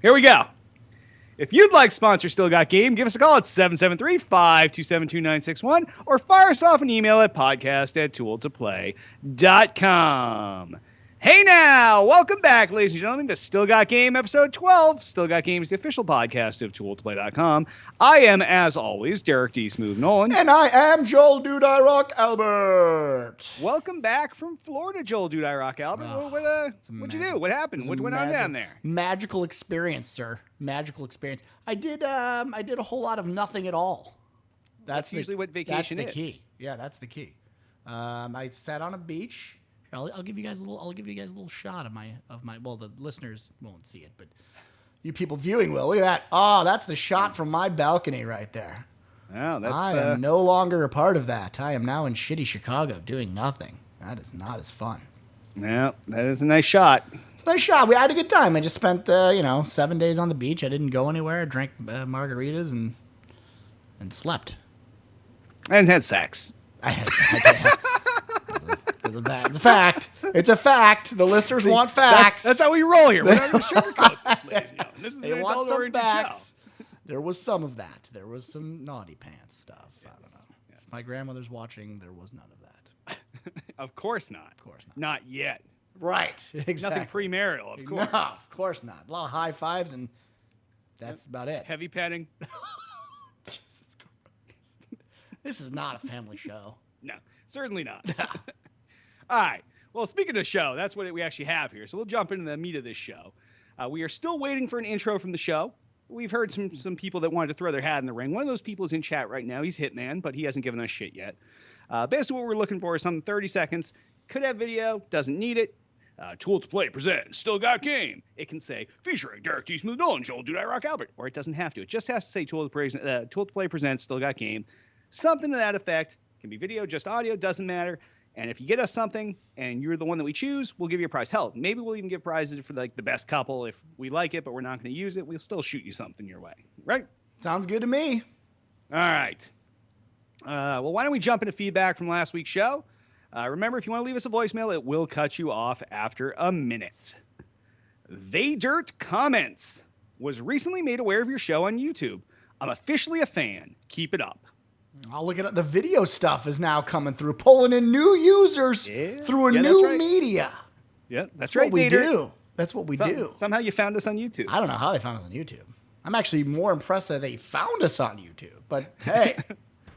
Here we go. If you'd like to sponsor Still Got Game, give us a call at 773-527-2961 or fire us off an email at podcast@tooltoplay.com. Hey now, welcome back, ladies and gentlemen, to Still Got Game, episode 12. Still Got Game is the official podcast of tooltoplay.com. I am, as always, Derek D. Smooth Nolan. And I am Joel Dude I Rock Albert. Welcome back from Florida, Joel Dude I Rock Albert. What'd you do? What happened? What went on down there? Magical experience, sir. Magical experience. I did a whole lot of nothing at all. That's usually what vacation is. That's the key. Yeah, that's the key. I sat on a beach. I'll give you guys a little shot of my. Well, the listeners won't see it, but you people viewing will. Look at that. Oh, that's the shot from my balcony right there. Oh, I am no longer a part of that. I am now in shitty Chicago doing nothing. That is not as fun. Yeah, that is a nice shot. It's a nice shot. We had a good time. I just spent 7 days on the beach. I didn't go anywhere. I drank margaritas and slept. And had sex. I had sex. It's a fact. It's a fact. The listeners want facts. That's how we roll here. We're not going to sugarcoat this, ladies and gentlemen. This is an adult-oriented facts. There was some of that. There was some naughty pants stuff. Yes. I don't know. Yes. If my grandmother's watching, there was none of that. Of course not. Of course not. Not yet. Right. Exactly. Nothing premarital, of course. No, of course not. A lot of high fives, and that's about it. Heavy petting. Jesus Christ. This is not a family show. No, certainly not. All right. Well, speaking of show, that's what we actually have here. So we'll jump into the meat of this show. We are still waiting for an intro from the show. We've heard some people that wanted to throw their hat in the ring. One of those people is in chat right now. He's Hitman, but he hasn't given us shit yet. Basically, what we're looking for is something 30 seconds. Could have video, doesn't need it. Tool to Play presents Still Got Game. It can say, featuring Derek D. Smooth Nolan, Joel Dude I Rock Albert. Or it doesn't have to. It just has to say Tool to Play presents Still Got Game. Something to that effect. Can be video, just audio, doesn't matter. And if you get us something and you're the one that we choose, we'll give you a prize. Hell, maybe we'll even give prizes for like the best couple if we like it, but we're not going to use it. We'll still shoot you something your way. Right? Sounds good to me. All right. Well, why don't we jump into feedback from last week's show? Remember, if you want to leave us a voicemail, it will cut you off after a minute. They Dirt comments. Was recently made aware of your show on YouTube. I'm officially a fan. Keep it up. I'll look at it. The video stuff is now coming through, pulling in new users through a new media. Yeah, that's right. What we do. That's what we do. Somehow you found us on YouTube. I don't know how they found us on YouTube. I'm actually more impressed that they found us on YouTube. But hey,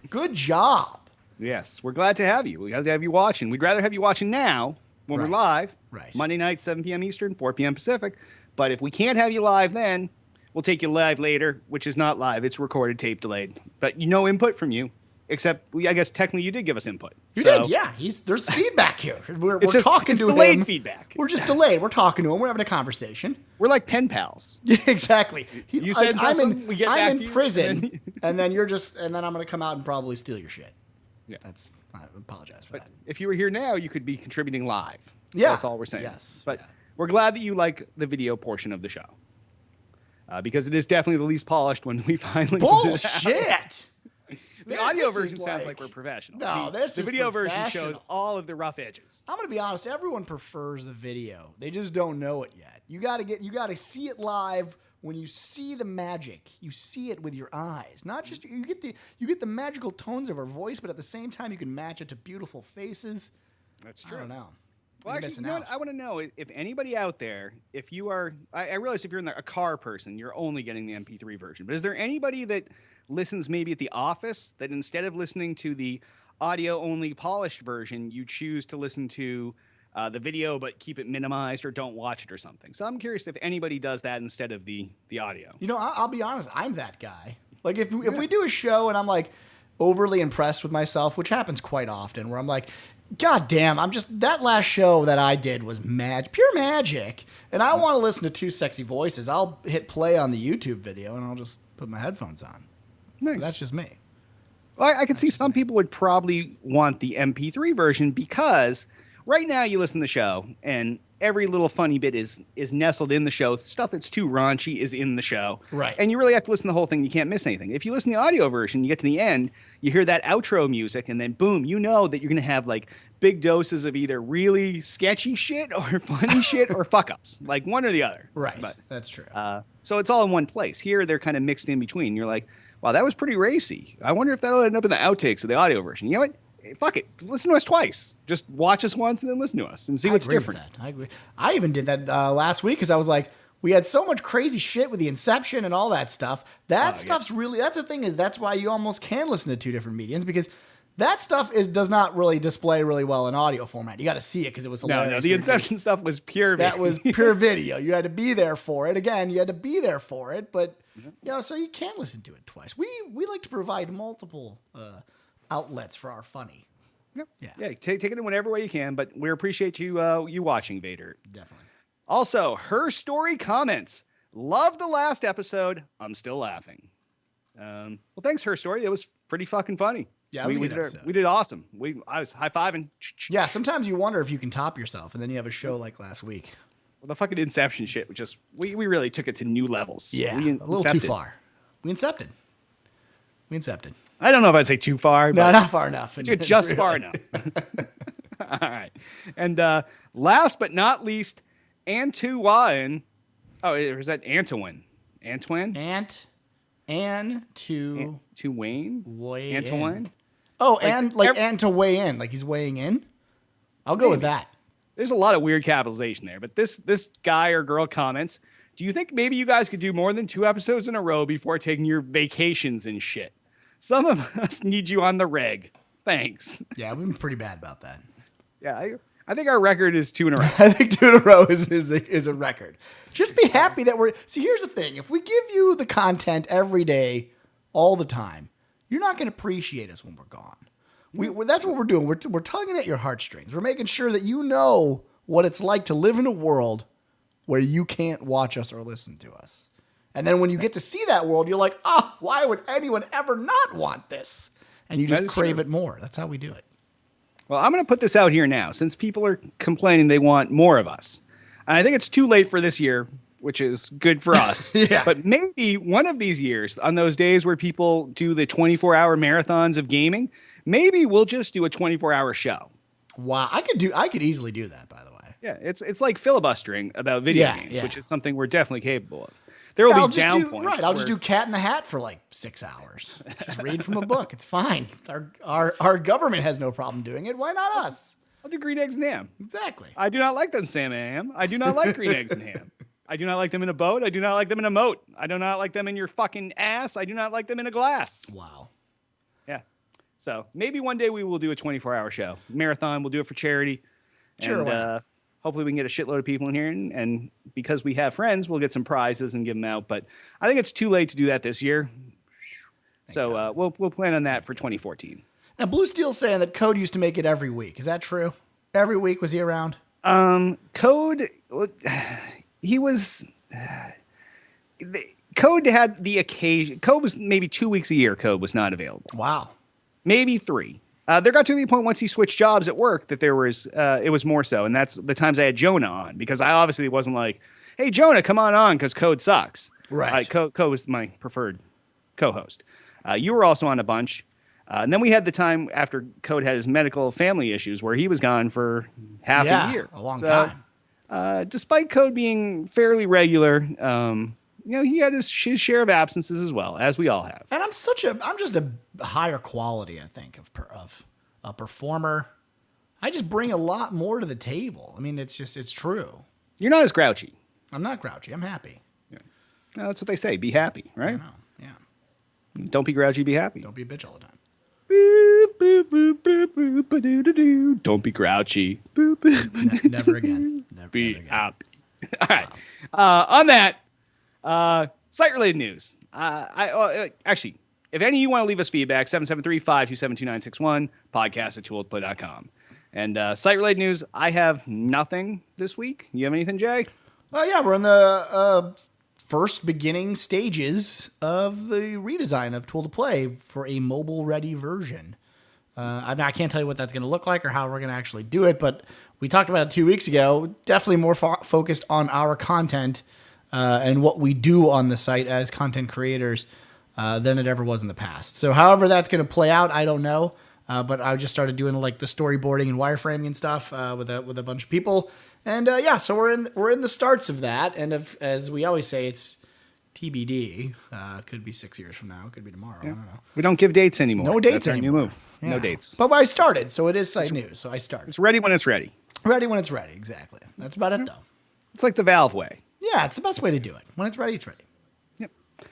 good job. Yes, we're glad to have you. We're glad to have you watching. We'd rather have you watching now when we're live. Right. Monday night, 7 p.m. Eastern, 4 p.m. Pacific. But if we can't have you live then, we'll take you live later, which is not live. It's recorded, tape delayed. But no input from you, except I guess technically you did give us input. You did, yeah. There's feedback here. We're talking to him. Delayed feedback. We're just delayed. We're talking to him. We're having a conversation. We're like pen pals. Yeah, exactly. You said something, we get back to you. I'm in prison, and then you're just, and then I'm going to come out and probably steal your shit. Yeah. I apologize for that. If you were here now, you could be contributing live. Yeah. That's all we're saying. Yes. But we're glad that you like the video portion of the show. Because it is definitely the least polished when we finally bullshit. The audio version sounds like we're professional. No, the video version shows all of the rough edges. I'm gonna be honest. Everyone prefers the video. They just don't know it yet. You gotta see it live. When you see the magic, you see it with your eyes. Not just you get the magical tones of our voice, but at the same time you can match it to beautiful faces. That's true. I don't know. Well, actually, you know what? I want to know if anybody out there, if you are, I realize if you're a car person, you're only getting the MP3 version. But is there anybody that listens maybe at the office that instead of listening to the audio-only polished version, you choose to listen to the video but keep it minimized or don't watch it or something? So I'm curious if anybody does that instead of the audio. You know, I'll be honest. I'm that guy. Like if we do a show and I'm like overly impressed with myself, which happens quite often, where I'm like, God damn, that last show that I did was pure magic. And I want to listen to two sexy voices. I'll hit play on the YouTube video and I'll just put my headphones on. Nice. That's just me. Well, I could see some people would probably want the MP3 version because right now you listen to the show and every little funny bit is nestled in the show. Stuff that's too raunchy is in the show. Right. And you really have to listen to the whole thing. You can't miss anything. If you listen to the audio version, you get to the end, you hear that outro music, and then boom, you know that you're going to have like big doses of either really sketchy shit or funny shit or fuck ups, like one or the other. Right. But, That's true. so it's all in one place. Here, they're kind of mixed in between. You're like, wow, that was pretty racy. I wonder if that'll end up in the outtakes of the audio version. You know what? Fuck it. Listen to us twice. Just watch us once and then listen to us and see what's different. I agree. I even did that last week because I was like, we had so much crazy shit with the Inception and all that stuff. That stuff's really, that's the thing is that's why you almost can listen to two different mediums because that stuff does not really display really well in audio format. You got to see it because it was hilarious. No, the Inception stuff was pure video. That was pure video. You had to be there for it. Again, you had to be there for it, but so you can listen to it twice. We like to provide multiple outlets for our funny. Yep. Yeah. Take it in whatever way you can, but we appreciate you watching, Vader. Definitely. Also, her story comments. Loved the last episode. I'm still laughing. Well, thanks, her story. It was pretty fucking funny. Yeah, we did awesome. I was high fiving. Yeah, sometimes you wonder if you can top yourself, and then you have a show like last week. Well, the fucking Inception shit, we really took it to new levels. Yeah, a little too far. We incepted. I don't know if I'd say too far. No, not far enough. Just far enough. All right. And last but not least, Antoine. Oh, is that Antoine? Antoine? Antoine. Oh, and to weigh in. Like he's weighing in? I'll go with that. There's a lot of weird capitalization there. But this guy or girl comments, do you think maybe you guys could do more than 2 episodes in a row before taking your vacations and shit? Some of us need you on the reg. Thanks. Yeah, we've been pretty bad about that. Yeah, I think our record is 2 in a row. I think 2 in a row is a record. Just be happy that see, here's the thing. If we give you the content every day, all the time, you're not going to appreciate us when we're gone. That's what we're doing. We're tugging at your heartstrings. We're making sure that you know what it's like to live in a world where you can't watch us or listen to us. And then when you get to see that world, you're like, why would anyone ever not want this? And you just crave it more. That's how we do it. Well, I'm going to put this out here now, since people are complaining they want more of us. And I think it's too late for this year, which is good for us. Yeah. But maybe one of these years, on those days where people do the 24-hour marathons of gaming, maybe we'll just do a 24-hour show. Wow, I could easily do that, by the way. Yeah, it's like filibustering about video games, which is something we're definitely capable of. There will be down points. Right, I'll just do Cat in the Hat for like 6 hours. Just read from a book. It's fine. Our government has no problem doing it. Why not us? I'll do green eggs and ham. Exactly. I do not like them, Sam and ham. I do not like green eggs and ham. I do not like them in a boat. I do not like them in a moat. I do not like them in your fucking ass. I do not like them in a glass. Wow. Yeah. So maybe one day we will do a 24-hour show. Marathon. We'll do it for charity. Sure. And, hopefully we can get a shitload of people in here. And because we have friends, we'll get some prizes and give them out. But I think it's too late to do that this year. So we'll plan on that for 2014. Now, Blue Steel's saying that Code used to make it every week. Is that true? Every week was he around? Code, he was... Code had the occasion. Code was maybe 2 weeks a year. Code was not available. Wow. Maybe 3. There got to be a point once he switched jobs at work that there was it was more so, and that's the times I had Jonah on, because I obviously wasn't like, "Hey Jonah, come on because Code sucks." Right. Code was my preferred co-host. You were also on a bunch, and then we had the time after Code had his medical family issues where he was gone for half a year, a long time. Despite Code being fairly regular, he had his share of absences as well, as we all have. And I'm just a higher quality, I think, of a performer. I just bring a lot more to the table. I mean, it's true. You're not as grouchy. I'm not grouchy. I'm happy. Yeah. No, that's what they say. Be happy, right? I know. Yeah. Don't be grouchy. Be happy. Don't be a bitch all the time. Boop, boop, boop, boop, boop, ba-doo-doo-doo. Don't be grouchy. Boop, boop. Never again. Be never again. happy. All right. On that. Site-related news. Actually, if any of you want to leave us feedback, 773-527-2961, podcast@tooledplay.com. And site-related news, I have nothing this week. You have anything, Jay? Oh, yeah. We're in the first beginning stages of the redesign of Tool to Play for a mobile-ready version. I can't tell you what that's going to look like or how we're going to actually do it, but we talked about it 2 weeks ago. Definitely more focused on our content and what we do on the site as content creators than it ever was in the past. So however that's going to play out, I don't know. But I just started doing like the storyboarding and wireframing and stuff with a bunch of people. And so we're in the starts of that. And as we always say, it's TBD. Could be 6 years from now. Could be tomorrow. I don't know. We don't give dates anymore. No dates That's our anymore. new move. Yeah. No dates. But I started, so it is site news. So I started. It's ready when it's ready. Ready when it's ready. Exactly. That's about it, though. It's like the Valve way. Yeah, it's the best way to do it. When it's ready, it's ready. Yep. All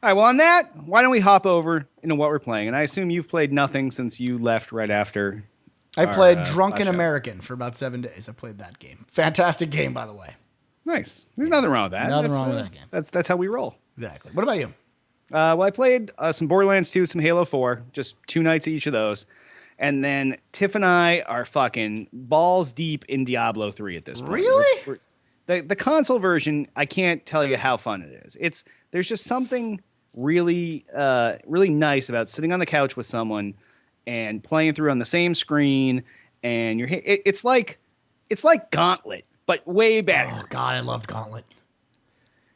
right. Well, on that, why don't we hop over into what we're playing? And I assume you've played nothing since you left right after. I played last Drunken show. American for about 7 days. I played that game. Fantastic game, by the way. Nice. There's nothing wrong with that. Nothing wrong with that game. That's how we roll. Exactly. What about you? Well, I played some Borderlands 2, some Halo 4, just 2 nights of each of those. And then Tiff and I are fucking balls deep in Diablo 3 at this point. Really? The console version, I can't tell you how fun it is. There's just something really really nice about sitting on the couch with someone and playing through on the same screen, and it's like Gauntlet, but way better. Oh, God, I loved Gauntlet.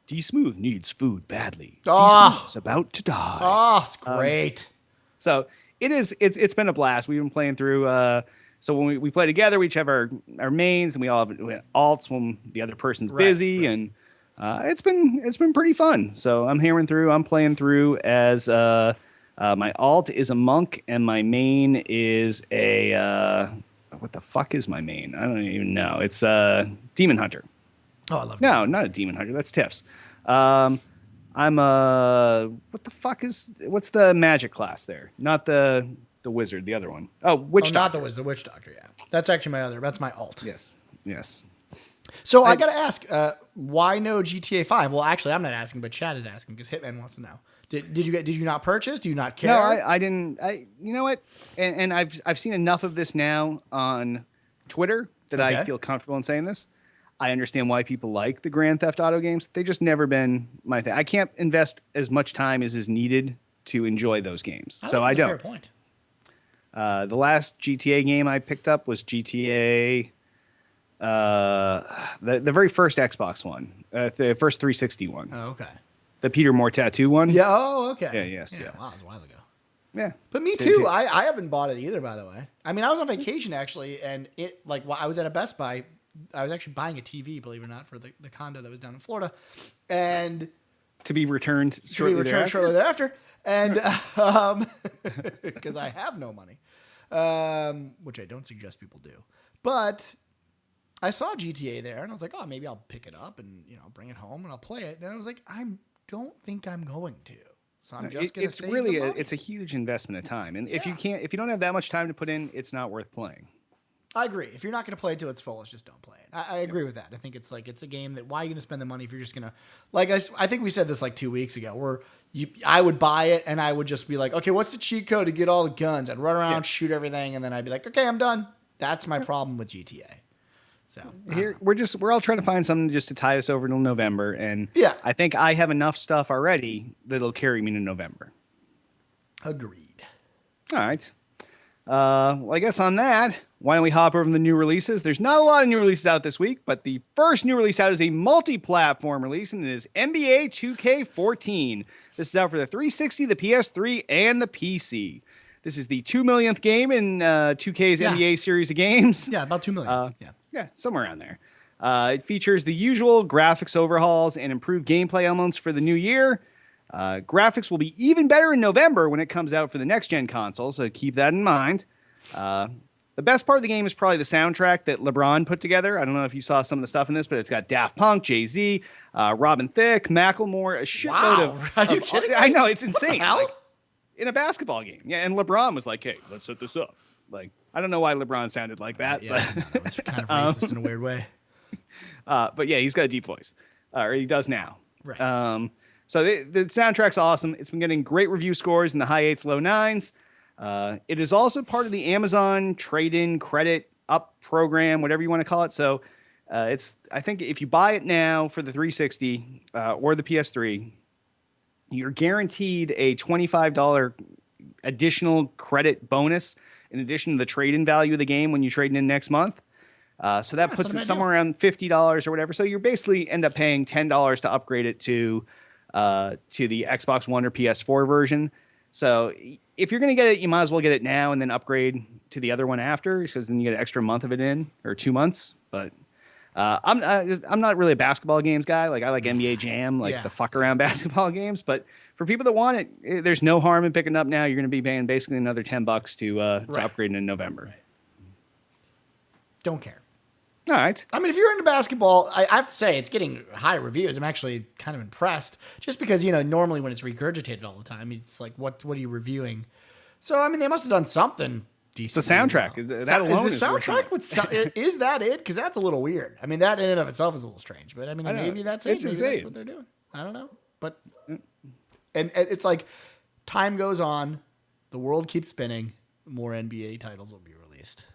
D-Smooth needs food badly. Oh. D-Smooth is about to die. Oh, it's great. So it's been a blast. We've been playing through. So when we play together, we each have our mains, and we all have alts when the other person's busy, and it's been pretty fun. So I'm playing through as my alt is a monk, and my main is a what the fuck is my main? I don't even know. It's a demon hunter. Oh, I love it. No, not a demon hunter. That's Tiff's. I'm what's the magic class there? Not the wizard, the other one. Oh, witch doctor. Not the wizard, the witch doctor, yeah. That's actually that's my alt. Yes. So I got to ask, why no GTA 5? Well, actually, I'm not asking, but Chad is asking because Hitman wants to know. Did you not purchase? Do you not care? No, I didn't. You know what? And I've seen enough of this now on Twitter that I feel comfortable in saying this. I understand why people like the Grand Theft Auto games. They just never been my thing. I can't invest as much time as is needed to enjoy those games. So I don't. Fair point. The last GTA game I picked up was GTA, the very first Xbox one, the first 360 one. Oh, okay. The Peter Moore tattoo one. Yeah. Oh, okay. Yeah. Wow, that was a while ago. Yeah. But me too. I haven't bought it either, by the way. I mean, I was on vacation actually, and while I was at a Best Buy, I was actually buying a TV, believe it or not, for the condo that was down in Florida, and to be returned shortly thereafter. And because I have no money, which I don't suggest people do. But I saw GTA there, and I was like, oh, maybe I'll pick it up and bring it home and I'll play it. And I was like, I don't think I'm going to. So I'm just going to save the money. It's a huge investment of time, and if you don't have that much time to put in, it's not worth playing. I agree. If you're not going to play it till its fullest, just don't play it. I agree with that. I think it's a game that why are you going to spend the money if you're just going to I think we said this like 2 weeks ago where I would buy it and I would just be like, okay, what's the cheat code to get all the guns? I'd run around, shoot everything, and then I'd be like, okay, I'm done. That's my problem with GTA. So here we're all trying to find something just to tie us over till November, and I think I have enough stuff already that'll carry me to November. Agreed. All right. Well, I guess on that, why don't we hop over to the new releases? There's not a lot of new releases out this week, but the first new release out is a multi-platform release, and it is NBA 2K14. This is out for the 360, the PS3, and the PC. This is the 2 millionth game in 2K's NBA series of games. Yeah, about 2 million. Yeah, somewhere around there. It features the usual graphics overhauls and improved gameplay elements for the new year. Graphics will be even better in November when it comes out for the next-gen console, so keep that in mind. The best part of the game is probably the soundtrack that LeBron put together. I don't know if you saw some of the stuff in this, but it's got Daft Punk, Jay-Z, Robin Thicke, Macklemore, a shitload of... Are you kidding me? I know, it's insane. What the hell? In a basketball game. Yeah, and LeBron was like, hey, let's set this up. Like, I don't know why LeBron sounded like that, but... it was kind of racist in a weird way. But yeah, he's got a deep voice. Or he does now. Right. So the soundtrack's awesome. It's been getting great review scores in the high 8s, low 9s. It is also part of the Amazon trade-in credit up program, whatever you want to call it. So I think if you buy it now for the 360 or the PS3, you're guaranteed a $25 additional credit bonus in addition to the trade-in value of the game when you trade in next month. So that That's puts not a it bad somewhere around $50 or whatever. So you basically end up paying $10 to upgrade it to the Xbox One or PS4 version. So if you're going to get it, you might as well get it now and then upgrade to the other one after, because then you get an extra month of it in, or 2 months. But I'm not really a basketball games guy. Like I like NBA Jam, like the fuck around basketball games. But for people that want it, there's no harm in picking it up now. You're going to be paying basically another $10 to upgrade in November. Right. Don't care. All right. I mean, if you're into basketball, I have to say it's getting high reviews. I'm actually kind of impressed, just because normally when it's regurgitated all the time, it's like, what are you reviewing? So I mean, they must have done something decent. It's the soundtrack. Well. That alone is the soundtrack is that it? Because that's a little weird. I mean, that in and of itself is a little strange. But I mean, maybe that's it. It's maybe insane. that's what they're doing. I don't know. But and it's like time goes on, the world keeps spinning. More NBA titles will be released.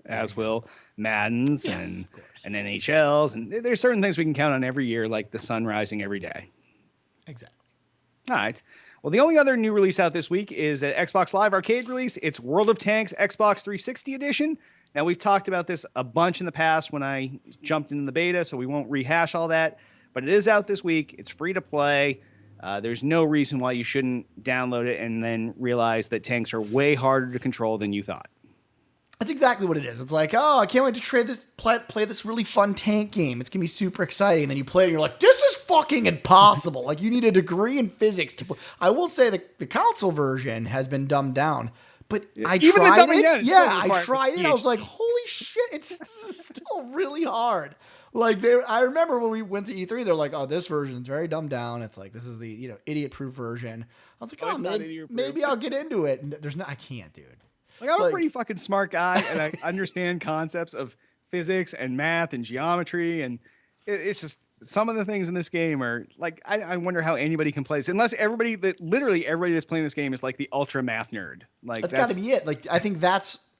As will Maddens and NHLs. And there's certain things we can count on every year, like the sun rising every day. Exactly. All right. Well, the only other new release out this week is an Xbox Live Arcade release. It's World of Tanks Xbox 360 Edition. Now, we've talked about this a bunch in the past when I jumped into the beta, so we won't rehash all that. But it is out this week. It's free to play. There's no reason why you shouldn't download it and then realize that tanks are way harder to control than you thought. That's exactly what it is. It's like, oh, I can't wait to play this really fun tank game. It's going to be super exciting. And then you play it and you're like, this is fucking impossible. Like, you need a degree in physics to play. I will say the console version has been dumbed down. But I tried it. Yeah, I tried it. I was like, holy shit, it's still really hard. Like, I remember when we went to E3, they're like, oh, this version is very dumbed down. It's like, this is the idiot-proof version. I was like, oh, maybe I'll get into it. And I can't, dude. Like, I'm a pretty fucking smart guy, and I understand concepts of physics and math and geometry, and it's just some of the things in this game are like, I wonder how anybody can play this, unless literally everybody that's playing this game is like the ultra math nerd. Like, that's got to be it. Like, I think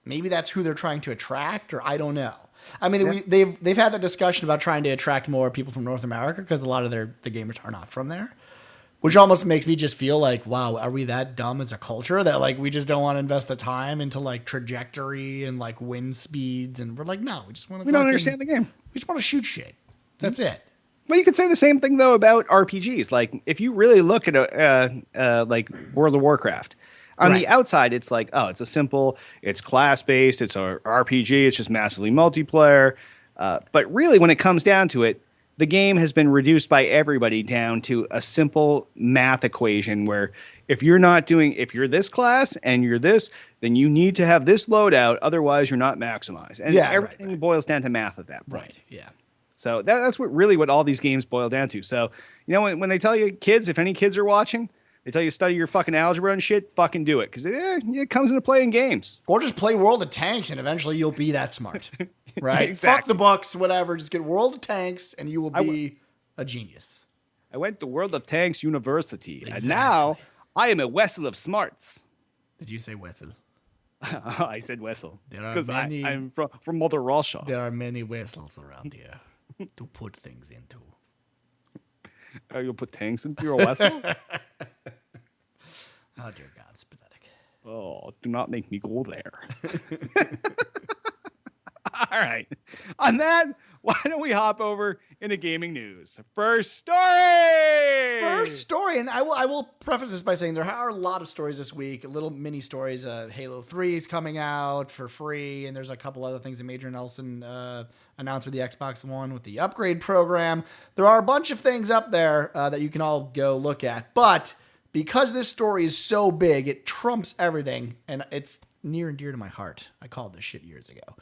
maybe that's who they're trying to attract, or I don't know. I mean, they've had that discussion about trying to attract more people from North America because a lot of the gamers are not from there. Which almost makes me just feel like, wow, are we that dumb as a culture that like we just don't want to invest the time into like trajectory and like wind speeds? And we're like, no, we just want to. We don't understand the game. We just want to shoot shit. That's it. Well, you could say the same thing though about RPGs. Like, if you really look at like World of Warcraft, on the outside, it's like, oh, it's class based, it's a RPG, it's just massively multiplayer. But really, when it comes down to it, the game has been reduced by everybody down to a simple math equation where if you're this class and you're this, then you need to have this loadout. Otherwise, you're not maximized. And everything boils down to math at that point. Right. Yeah. So that's what all these games boil down to. So, when they tell you kids, if any kids are watching, they tell you study your fucking algebra and shit, fucking do it. Because it comes into play in games. Or just play World of Tanks and eventually you'll be that smart. Right? Exactly. Fuck the books, whatever. Just get World of Tanks and you will be a genius. I went to World of Tanks University. Exactly. And now I am a Wessel of smarts. Did you say Wessel? I said Wessel. Because I'm from Mother Russia. There are many Wessels around here to put things into. You put tanks into your Wessel? Oh, dear God, it's pathetic. Oh, do not make me go there. All right. On that, why don't we hop over into gaming news? First story, and I will preface this by saying there are a lot of stories this week, little mini stories. Halo 3 is coming out for free, and there's a couple other things that Major Nelson announced with the Xbox One with the upgrade program. There are a bunch of things up there that you can all go look at, but because this story is so big, it trumps everything, and it's near and dear to my heart. I called this shit years ago.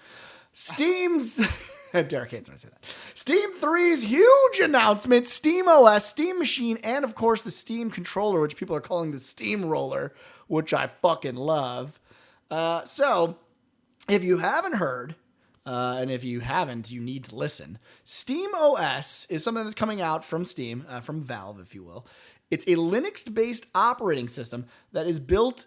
Steam's Derek hates when I say that. Steam 3's huge announcement, SteamOS, Steam Machine, and of course the Steam controller, which people are calling the Steamroller, which I fucking love. So, if you haven't heard, and if you haven't, you need to listen. SteamOS is something that's coming out from Steam, from Valve, if you will. It's a Linux-based operating system that is built.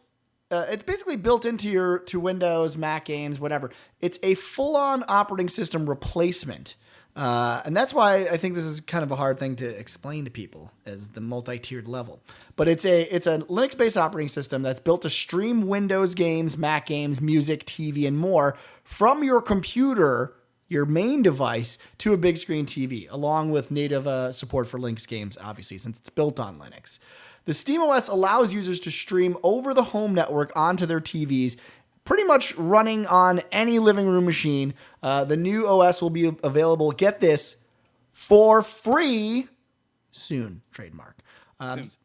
It's basically built into Windows, Mac games, whatever. It's a full-on operating system replacement. And that's why I think this is kind of a hard thing to explain to people as the multi-tiered level. But it's a Linux-based operating system that's built to stream Windows games, Mac games, music, TV, and more from your computer your main device to a big screen TV, along with native support for Linux games, obviously, since it's built on Linux. The SteamOS allows users to stream over the home network onto their TVs, pretty much running on any living room machine. The new OS will be available, get this, for free soon, trademark.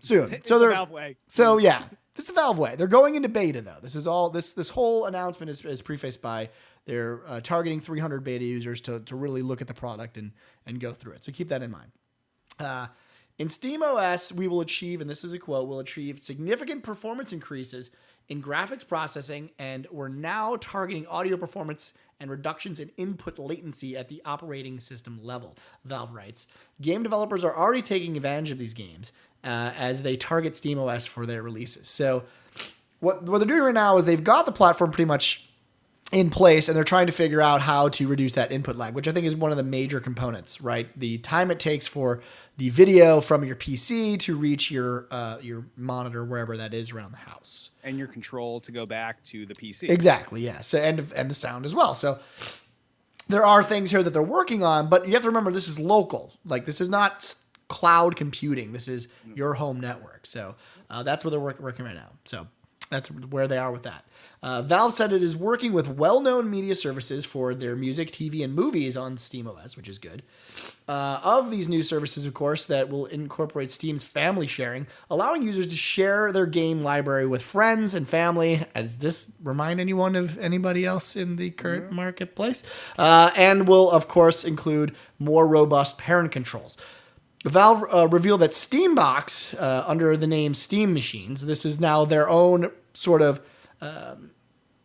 Soon. It's So the they're Valve way. so yeah, this is the Valve way. They're going into beta though. This is all this whole announcement is prefaced by they're targeting 300 beta users to really look at the product and go through it. So keep that in mind. In SteamOS, we will achieve, and this is a quote, we'll achieve significant performance increases in graphics processing, and we're now targeting audio performance and reductions in input latency at the operating system level, Valve writes. Game developers are already taking advantage of these games as they target SteamOS for their releases. So what they're doing right now is they've got the platform pretty much in place, and they're trying to figure out how to reduce that input lag, which I think is one of the major components, right? The time it takes for the video from your PC to reach your monitor, wherever that is around the house. And your control to go back to the PC. Exactly, yeah. So, and the sound as well. So there are things here that they're working on, but you have to remember this is local. Like, this is not cloud computing. This is your home network. So that's where they're working right now. So that's where they are with that. Valve said it is working with well-known media services for their music, TV, and movies on SteamOS, which is good. Of these new services, of course, that will incorporate Steam's family sharing, allowing users to share their game library with friends and family. Does this remind anyone of anybody else in the current marketplace? And will, of course, include more robust parent controls. Valve revealed that Steambox, under the name Steam Machines, this is now their own sort of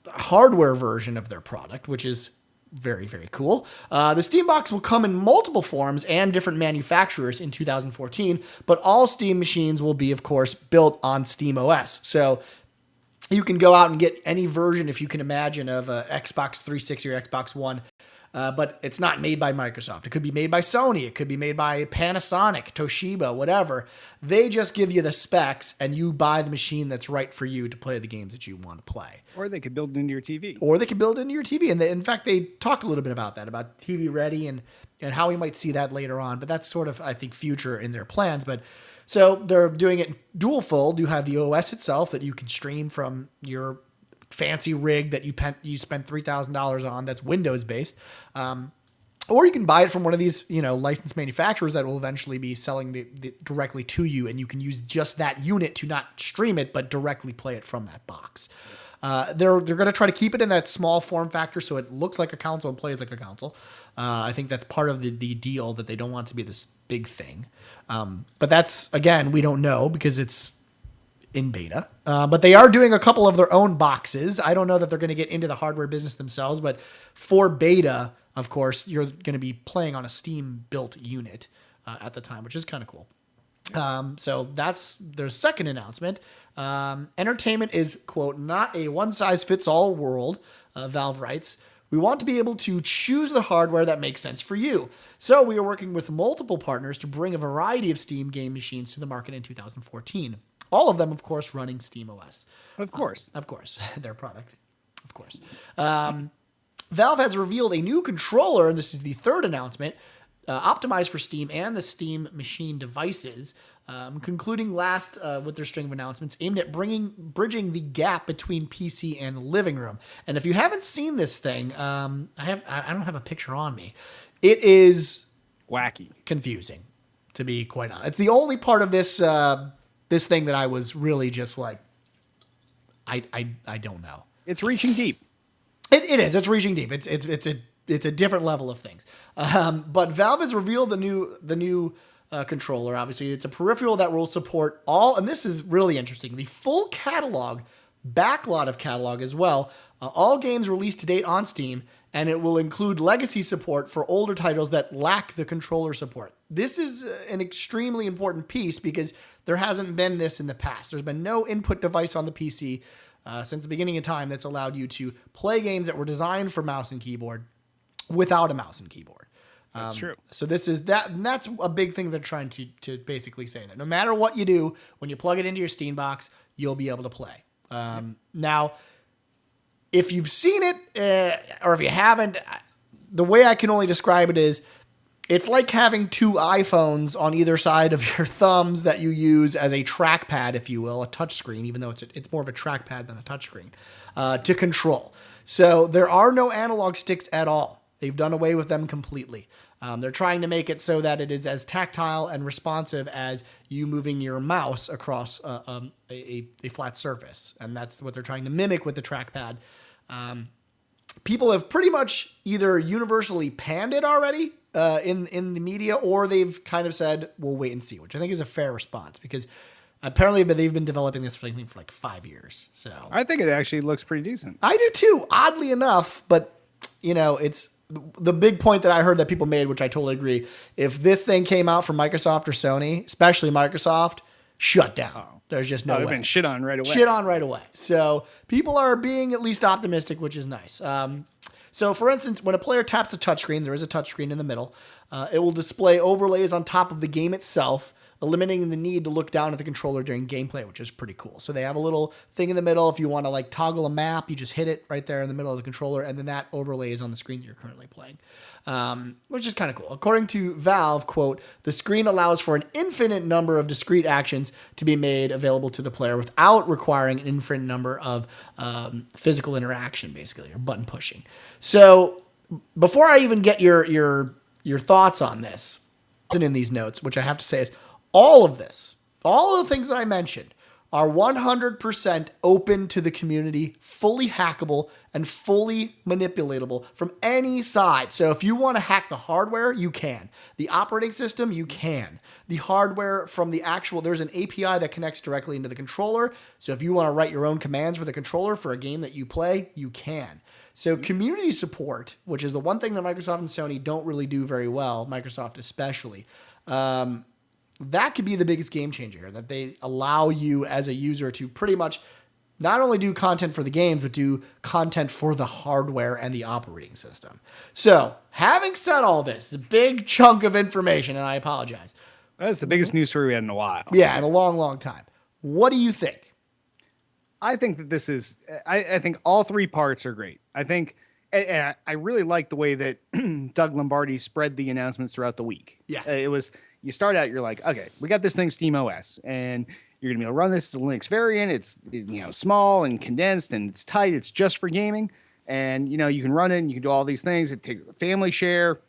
hardware version of their product, which is very, very cool. The Steambox will come in multiple forms and different manufacturers in 2014, but all Steam machines will be, of course, built on SteamOS. So you can go out and get any version, if you can imagine, of a Xbox 360 or Xbox One. But it's not made by Microsoft. It could be made by Sony. It could be made by Panasonic, Toshiba, whatever. They just give you the specs, and you buy the machine that's right for you to play the games that you want to play. Or they could build it into your TV. And in fact, they talked a little bit about that, about TV ready and how we might see that later on. But that's sort of, I think, future in their plans. But so they're doing it dual fold. You have the OS itself that you can stream from your fancy rig that you spent $3,000 on that's Windows based, or you can buy it from one of these licensed manufacturers that will eventually be selling the directly to you, and you can use just that unit to not stream it but directly play it from that box. They're going to try to keep it in that small form factor so it looks like a console and plays like a console. I think that's part of the deal, that they don't want it to be this big thing. But that's, again, we don't know because it's in beta, but they are doing a couple of their own boxes. I don't know that they're going to get into the hardware business themselves, but for beta, of course, you're going to be playing on a Steam built unit at the time, which is kind of cool. So that's their second announcement. Entertainment is, quote, not a one size fits all world. Valve writes, we want to be able to choose the hardware that makes sense for you. So we are working with multiple partners to bring a variety of Steam game machines to the market in 2014. All of them, of course, running SteamOS. Of course. Their product. Of course. Valve has revealed a new controller, and this is the third announcement, optimized for Steam and the Steam machine devices, concluding last with their string of announcements aimed at bridging the gap between PC and the living room. And if you haven't seen this thing, I don't have a picture on me. It is wacky, confusing, to be quite honest. It's the only part of this this thing that I was really just like, I don't know. It's reaching deep. It is. It's reaching deep. It's a different level of things. But Valve has revealed the new controller. Obviously, it's a peripheral that will support all, and this is really interesting, the full catalog, backlot of catalog as well. All games released to date on Steam, and it will include legacy support for older titles that lack the controller support. This is an extremely important piece because there hasn't been this in the past. There's been no input device on the PC since the beginning of time that's allowed you to play games that were designed for mouse and keyboard without a mouse and keyboard. That's true. So this is that, and that's a big thing they're trying to basically say, that no matter what you do, when you plug it into your Steam box, you'll be able to play. Now, if you've seen it or if you haven't, the way I can only describe it is it's like having two iPhones on either side of your thumbs that you use as a trackpad, if you will, a touchscreen, even though it's more of a trackpad than a touchscreen, to control. So there are no analog sticks at all. They've done away with them completely. They're trying to make it so that it is as tactile and responsive as you moving your mouse across a flat surface. And that's what they're trying to mimic with the trackpad. People have pretty much either universally panned it already in the media, or they've kind of said, we'll wait and see, which I think is a fair response because apparently they've been developing this for like 5 years. So I think it actually looks pretty decent. I do too, oddly enough, but it's the big point that I heard that people made, which I totally agree. If this thing came out from Microsoft or Sony, especially Microsoft, shut down. Oh. There's just no way. Been shit on right away. Shit on right away. So people are being at least optimistic, which is nice. So for instance, when a player taps the touchscreen, there is a touchscreen in the middle. It will display overlays on top of the game itself, eliminating the need to look down at the controller during gameplay, which is pretty cool. So they have a little thing in the middle. If you want to like toggle a map, you just hit it right there in the middle of the controller, and then that overlay is on the screen that you're currently playing, which is kind of cool. According to Valve, quote, the screen allows for an infinite number of discrete actions to be made available to the player without requiring an infinite number of physical interaction, basically, or button pushing. So before I even get your thoughts on this, in these notes, which I have to say is all of this, all of the things I mentioned are 100% open to the community, fully hackable and fully manipulatable from any side. So if you want to hack the hardware, you can. The operating system, you can. The hardware from the actual, there's an API that connects directly into the controller. So if you want to write your own commands for the controller for a game that you play, you can. So community support, which is the one thing that Microsoft and Sony don't really do very well, Microsoft especially, that could be the biggest game changer here, that they allow you as a user to pretty much not only do content for the games, but do content for the hardware and the operating system. So having said all this, it's a big chunk of information, and I apologize. That's the biggest news story we had in a while. Yeah, in a long, long time. What do you think? I think that this is, I think all three parts are great. I think, and I really like the way that Doug Lombardi spread the announcements throughout the week. Yeah. It was, you start out, you're like, okay, we got this thing, SteamOS, and you're going to be able to run this as a Linux variant. It's, small and condensed and it's tight. It's just for gaming. And, you can run it and you can do all these things. It takes a family share.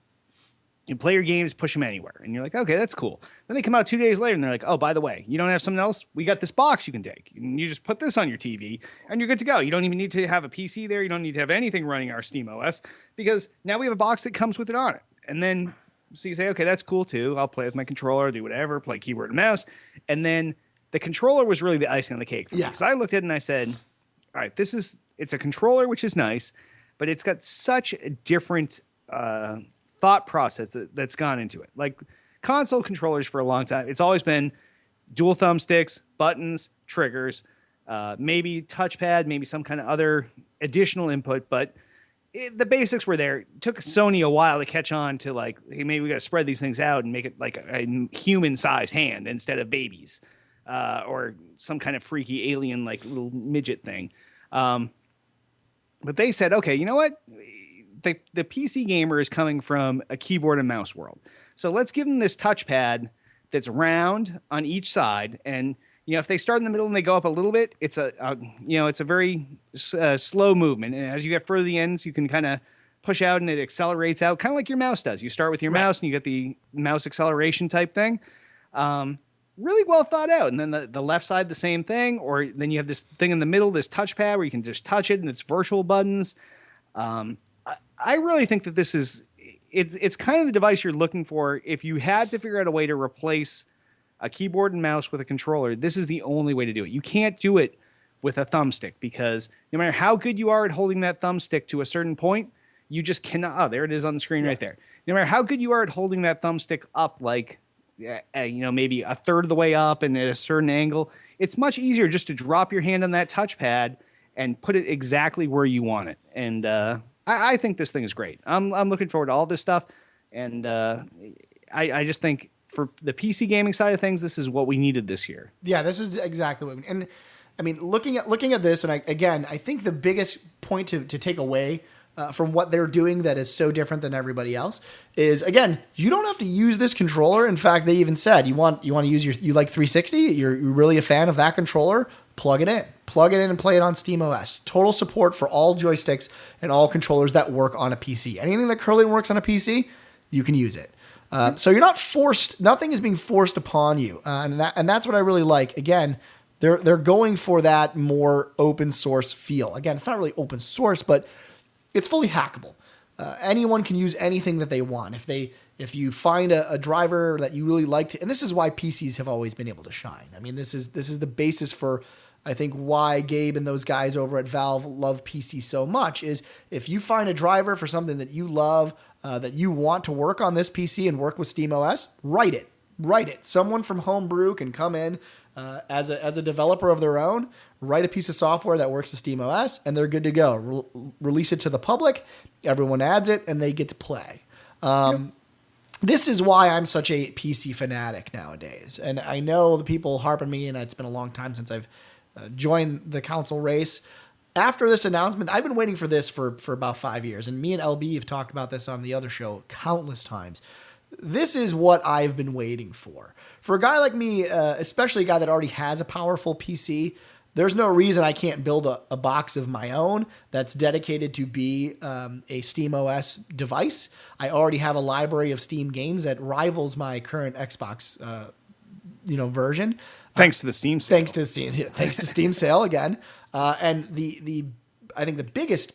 You play your games, push them anywhere. And you're like, okay, that's cool. Then they come out 2 days later and they're like, oh, by the way, you don't have something else? We got this box you can take. And you just put this on your TV and you're good to go. You don't even need to have a PC there. You don't need to have anything running our SteamOS because now we have a box that comes with it on it. And then, so you say, okay, that's cool too. I'll play with my controller, do whatever, play keyboard and mouse. And then the controller was really the icing on the cake for me. Because I looked at it and I said, all right, it's a controller, which is nice, but it's got such a different thought process that's gone into it. Like console controllers for a long time, it's always been dual thumbsticks, buttons, triggers, maybe touchpad, maybe some kind of other additional input, but the basics were there. It took Sony a while to catch on to like, hey, maybe we got to spread these things out and make it like a human-sized hand instead of babies, or some kind of freaky alien like little midget thing. But they said, okay, you know what? The PC gamer is coming from a keyboard and mouse world. So let's give them this touchpad that's round on each side. And, if they start in the middle and they go up a little bit, it's it's a very slow movement. And as you get further to the ends, you can kind of push out and it accelerates out, kind of like your mouse does. You start with your mouse and you get the mouse acceleration type thing. Really well thought out. And then the left side, the same thing. Or then you have this thing in the middle, this touchpad where you can just touch it and it's virtual buttons. I really think that this is, it's kind of the device you're looking for. If you had to figure out a way to replace a keyboard and mouse with a controller, this is the only way to do it. You can't do it with a thumbstick because no matter how good you are at holding that thumbstick to a certain point, you just cannot. Oh, there it is on the screen right there. No matter how good you are at holding that thumbstick up, like, maybe a third of the way up and at a certain angle, it's much easier just to drop your hand on that touchpad and put it exactly where you want it. And I think this thing is great. I'm looking forward to all this stuff. And I just think for the PC gaming side of things, this is what we needed this year. Yeah, this is exactly what we need. And I mean, looking at this, and I think the biggest point to take away from what they're doing that is so different than everybody else is, again, you don't have to use this controller. In fact, they even said you want to use you like 360. You're really a fan of that controller. Plug it in and play it on SteamOS. Total support for all joysticks and all controllers that work on a PC. Anything that currently works on a PC, you can use it. So you're not forced. Nothing is being forced upon you, and that's what I really like. Again, they're going for that more open source feel. Again, it's not really open source, but it's fully hackable. Anyone can use anything that they want. If you find a driver that you really like, and this is why PCs have always been able to shine. I mean, this is the basis for, I think, why Gabe and those guys over at Valve love PC so much, is if you find a driver for something that you love, that you want to work on this PC and work with SteamOS, write it. Someone from Homebrew can come in as a developer of their own, write a piece of software that works with SteamOS, and they're good to go. Release it to the public, everyone adds it, and they get to play. This is why I'm such a PC fanatic nowadays. And I know the people harp on me, and it's been a long time since I've joined the console race. After this announcement, I've been waiting for this for about 5 years, and me and LB have talked about this on the other show countless times. This is what I've been waiting for. For a guy like me, especially a guy that already has a powerful PC, there's no reason I can't build a box of my own that's dedicated to be a SteamOS device. I already have a library of Steam games that rivals my current Xbox version. Thanks to the Steam sale. Thanks to Steam sale again. And I think the biggest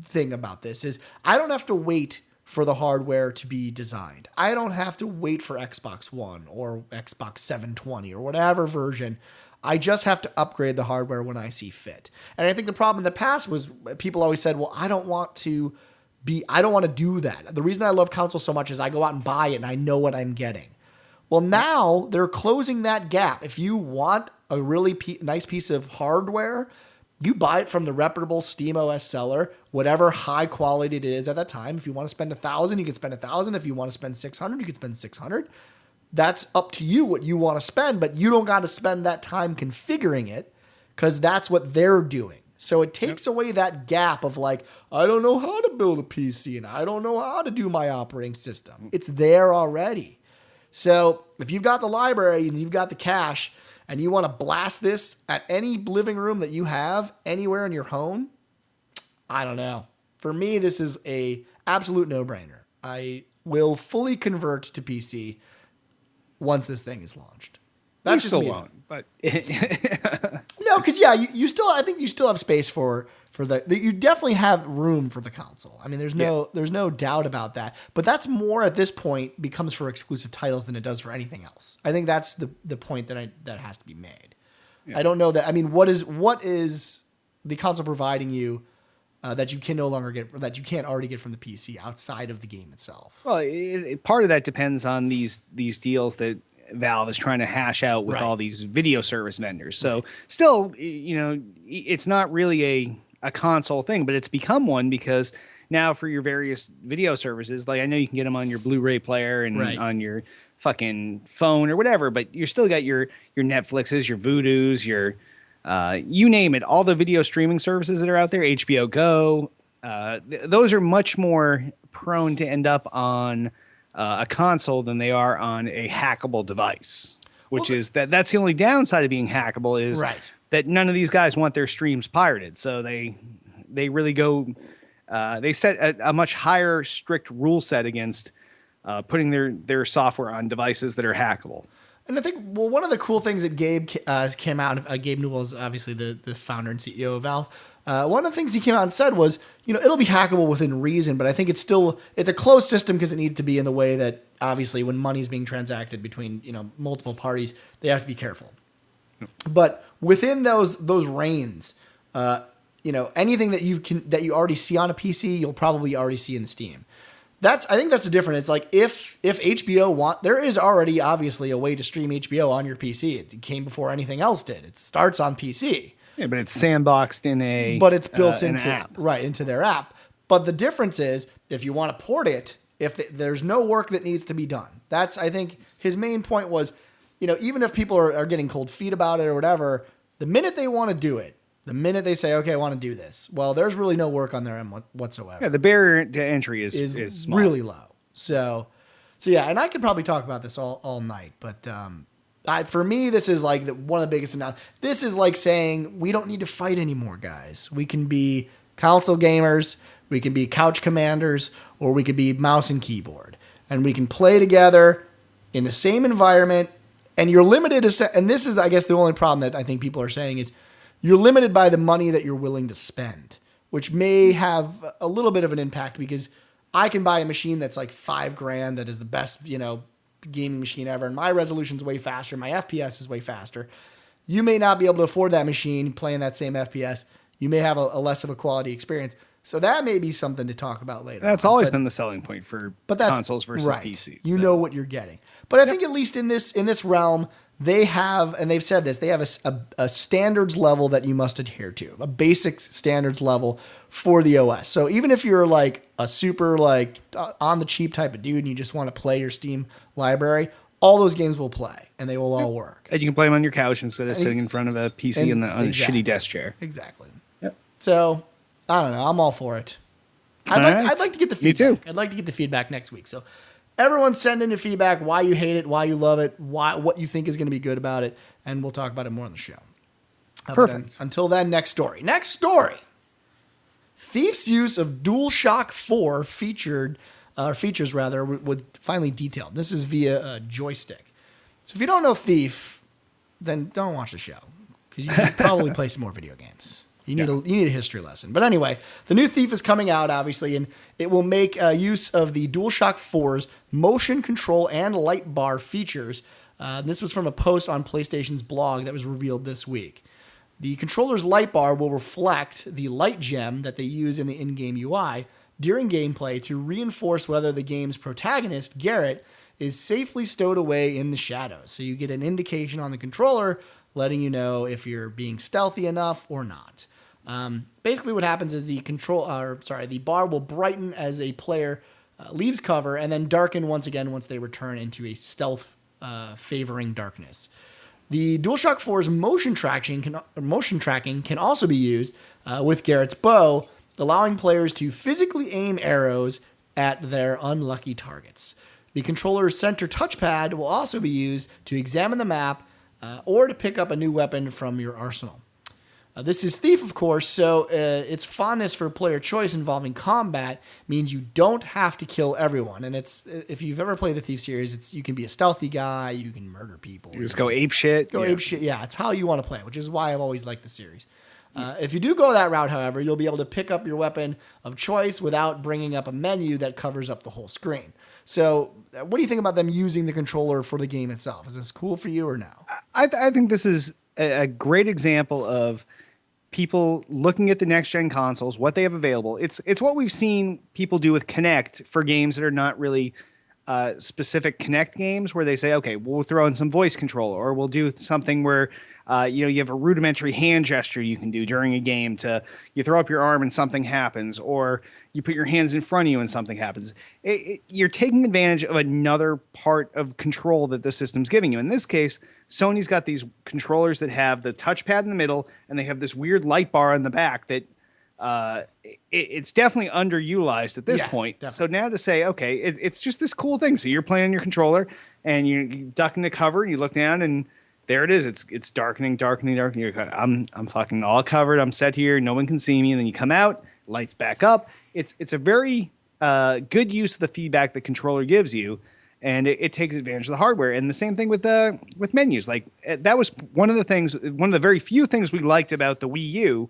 thing about this is I don't have to wait for the hardware to be designed. I don't have to wait for Xbox One or Xbox 720 or whatever version. I just have to upgrade the hardware when I see fit. And I think the problem in the past was people always said, well, I don't want to do that. The reason I love consoles so much is I go out and buy it and I know what I'm getting. Well, now they're closing that gap. If you want a really nice piece of hardware, you buy it from the reputable SteamOS seller, whatever high quality it is at that time. If you want to spend $1,000, you can spend $1,000. If you want to spend $600, you can spend $600. That's up to you what you want to spend, but you don't got to spend that time configuring it because that's what they're doing. So it takes away that gap of like, I don't know how to build a PC and I don't know how to do my operating system. It's there already. So if you've got the library and you've got the cash and you want to blast this at any living room that you have anywhere in your home, I don't know. For me, this is a absolute no-brainer. I will fully convert to PC once this thing is launched. That's just me. But no, because I think you still have space for you definitely have room for the console. I mean, there's no doubt about that. But that's more at this point becomes for exclusive titles than it does for anything else. I think that's the point that has to be made. Yeah. I don't know that. I mean, what is the console providing you that you can no longer get, or that you can't already get from the PC outside of the game itself? Well, part of that depends on these deals that Valve is trying to hash out with all these video service vendors. So still, it's not really a console thing, but it's become one because now for your various video services, like I know you can get them on your Blu-ray player and on your fucking phone or whatever, but you still got your Netflixes, your Voodoos, your you name it, all the video streaming services that are out there, HBO Go, those are much more prone to end up on a console than they are on a hackable device, which is that's the only downside of being hackable is that none of these guys want their streams pirated. So they really go, they set a much higher strict rule set against putting their software on devices that are hackable. And I think, one of the cool things that Gabe came out, Gabe Newell is obviously the founder and CEO of Valve. One of the things he came out and said was, it'll be hackable within reason, but I think it's a closed system because it needs to be in the way that obviously when money's being transacted between, multiple parties, they have to be careful. But within those reins, anything that you already see on a PC, you'll probably already see in Steam. I think that's the difference. It's like if HBO there is already obviously a way to stream HBO on your PC. It came before anything else did. It starts on PC. Yeah, but it's sandboxed in but it's built into app. Into their app. But the difference is if you want to port it, there's no work that needs to be done. That's, I think, his main point was, even if people are getting cold feet about it or whatever, the minute they want to do it, The minute they say, okay, I want to do this, well, there's really no work on their end whatsoever. Yeah, the barrier to entry is small. Really low. So yeah, and I could probably talk about this all night, but for me, this is like one of the biggest announcements. This is like saying we don't need to fight anymore, guys. We can be console gamers, we can be couch commanders, or we could be mouse and keyboard, and we can play together in the same environment. And you're limited, and this is, I guess, the only problem that I think people are saying is you're limited by the money that you're willing to spend, which may have a little bit of an impact because I can buy a machine that's like $5,000 that is the best, gaming machine ever, and my resolution's way faster, my FPS is way faster. You may not be able to afford that machine playing that same FPS. You may have a less of a quality experience. So that may be something to talk about later. That's always been the selling point for consoles versus right. PCs. You know what you're getting. But I think at least in this realm, they have, and they've said this, they have a standards level that you must adhere to, a basic standards level for the OS. So even if you're like a super on the cheap type of dude and you just want to play your Steam library, all those games will play and they will all work. And you can play them on your couch instead of sitting in front of a PC on a shitty desk chair. Exactly. Yep. So I don't know. I'm all for it. I'd like to get the feedback. Me too. I'd like to get the feedback next week. So everyone send in your feedback, why you hate it, why you love it, what you think is going to be good about it, and we'll talk about it more on the show. Perfect. Until then, next story. Next story. Thief's use of DualShock 4 features was finally detailed. This is via a joystick. So if you don't know Thief, then don't watch the show because you should probably play some more video games. You need a history lesson. But anyway, the new Thief is coming out, obviously, and it will make use of the DualShock 4's motion control and light bar features. This was from a post on PlayStation's blog that was revealed this week. The controller's light bar will reflect the light gem that they use in the in-game UI during gameplay to reinforce whether the game's protagonist, Garrett, is safely stowed away in the shadows. So you get an indication on the controller letting you know if you're being stealthy enough or not. Basically what happens is the bar will brighten as a player leaves cover and then darken once again once they return into a stealth favoring darkness. The DualShock 4's motion tracking can also be used with Garrett's bow, allowing players to physically aim arrows at their unlucky targets. The controller's center touchpad will also be used to examine the map or to pick up a new weapon from your arsenal. This is Thief, of course, so its fondness for player choice involving combat means you don't have to kill everyone. And if you've ever played the Thief series, you can be a stealthy guy, you can murder people. You just go ape shit. Ape shit, yeah. It's how you want to play, which is why I've always liked the series. If you do go that route, however, you'll be able to pick up your weapon of choice without bringing up a menu that covers up the whole screen. So what do you think about them using the controller for the game itself? Is this cool for you or no? I think this is a great example of people looking at the next gen consoles, what they have available. It's what we've seen people do with Kinect for games that are not really specific Kinect games, where they say, okay, we'll throw in some voice control, or we'll do something where you have a rudimentary hand gesture you can do during a game to you throw up your arm and something happens, or you put your hands in front of you and something happens. You're taking advantage of another part of control that the system's giving you. In this case, Sony's got these controllers that have the touchpad in the middle, and they have this weird light bar in the back that it's definitely underutilized at this point. Definitely. So now to say, okay, it's just this cool thing. So you're playing on your controller, and you duck into cover, and you look down, and there it is. It's darkening. I'm fucking all covered. I'm set here. No one can see me. And then you come out, lights back up. It's a very good use of the feedback the controller gives you. And it takes advantage of the hardware. And the same thing with menus. Like that was one of the very few things we liked about the Wii U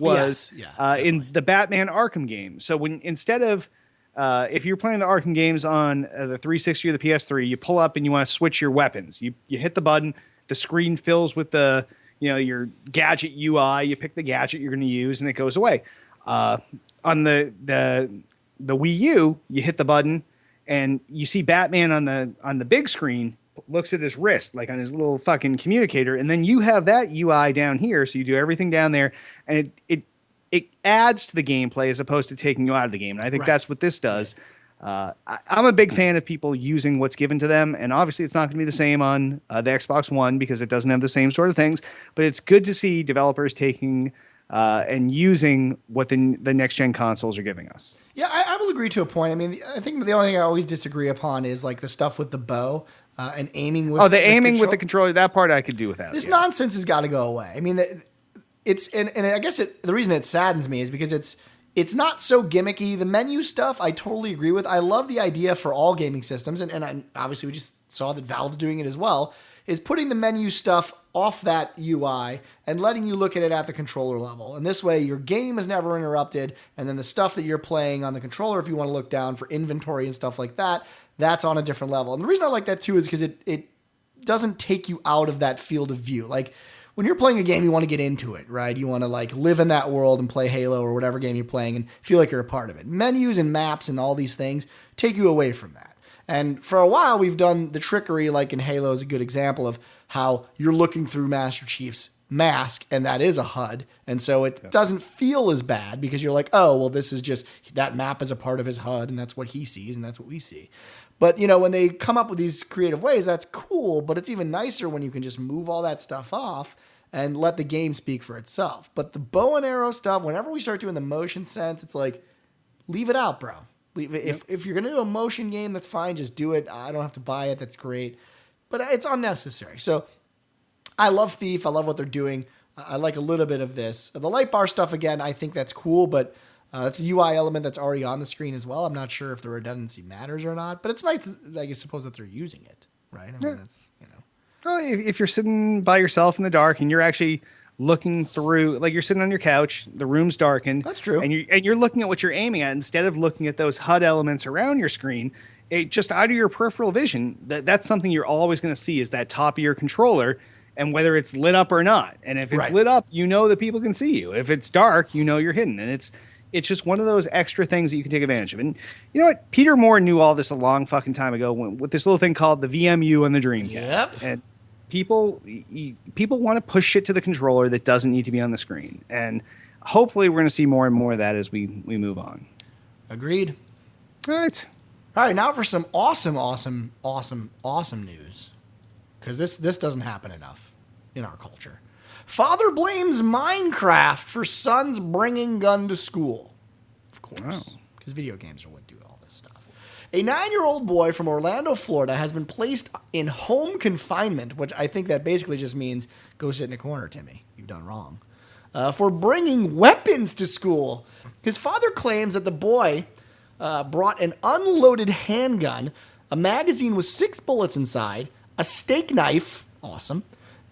was in the Batman Arkham game. So when instead of if you're playing the Arkham games on the 360 or the PS3, you pull up and you want to switch your weapons. You hit the button, the screen fills with your gadget UI. You pick the gadget you're going to use, and it goes away. On the Wii U, you hit the button, and you see Batman on the big screen looks at his wrist, like on his little fucking communicator, and then you have that UI down here, so you do everything down there, and it adds to the gameplay as opposed to taking you out of the game. And I think that's what this does. I'm a big fan of people using what's given to them, and obviously it's not going to be the same on the Xbox One because it doesn't have the same sort of things, but it's good to see developers taking and using what the next gen consoles are giving us. Yeah, I will agree to a point. I mean, I think the only thing I always disagree upon is like the stuff with the bow and aiming with. The aiming with the controller. That part I could do without. This nonsense has got to go away. I mean, and I guess the reason it saddens me is because it's not so gimmicky. The menu stuff, I totally agree with. I love the idea for all gaming systems, and obviously we just saw that Valve's doing it as well, is putting the menu stuff off that UI and letting you look at it at the controller level. And this way your game is never interrupted, and then the stuff that you're playing on the controller, if you want to look down for inventory and stuff like that, that's on a different level. And the reason I like that too is because it doesn't take you out of that field of view. Like, when you're playing a game, you want to get into it, right? You want to like live in that world and play Halo or whatever game you're playing and feel like you're a part of it. Menus and maps and all these things take you away from that. And for a while, we've done the trickery, like in Halo is a good example of how you're looking through Master Chief's mask, and that is a HUD. And so it doesn't feel as bad because you're like, oh, well, this is just, that map is a part of his HUD, and that's what he sees, and that's what we see. But, when they come up with these creative ways, that's cool, but it's even nicer when you can just move all that stuff off and let the game speak for itself. But the bow and arrow stuff, whenever we start doing the motion sense, it's like, leave it out, bro. If you're going to do a motion game, that's fine. Just do it. I don't have to buy it. That's great. But it's unnecessary. So I love Thief. I love what they're doing. I like a little bit of this. The light bar stuff, again, I think that's cool, but it's a UI element that's already on the screen as well. I'm not sure if the redundancy matters or not, but it's nice, I suppose, that they're using it, right? I mean, that's, Well, if you're sitting by yourself in the dark and you're actually looking through, like you're sitting on your couch, the room's darkened. That's true. And you're looking at what you're aiming at instead of looking at those HUD elements around your screen. It just out of your peripheral vision, that's something you're always going to see is that top of your controller, and whether it's lit up or not. And if it's lit up, that people can see you. If it's dark, you're hidden. And it's just one of those extra things that you can take advantage of. And you know what? Peter Moore knew all this a long fucking time ago with this little thing called the VMU on the Dreamcast. Yep. And people want to push shit to the controller that doesn't need to be on the screen. And hopefully we're going to see more and more of that as we move on. Agreed. All right. All right, now for some awesome news. Because this doesn't happen enough in our culture. Father blames Minecraft for son's bringing gun to school. Of course. Because video games are what do all this stuff. A 9-year-old boy from Orlando, Florida has been placed in home confinement, which I think that basically just means go sit in a corner, Timmy. You've done wrong. For bringing weapons to school. His father claims that the boy brought an unloaded handgun, a magazine with 6 bullets inside, a steak knife, awesome,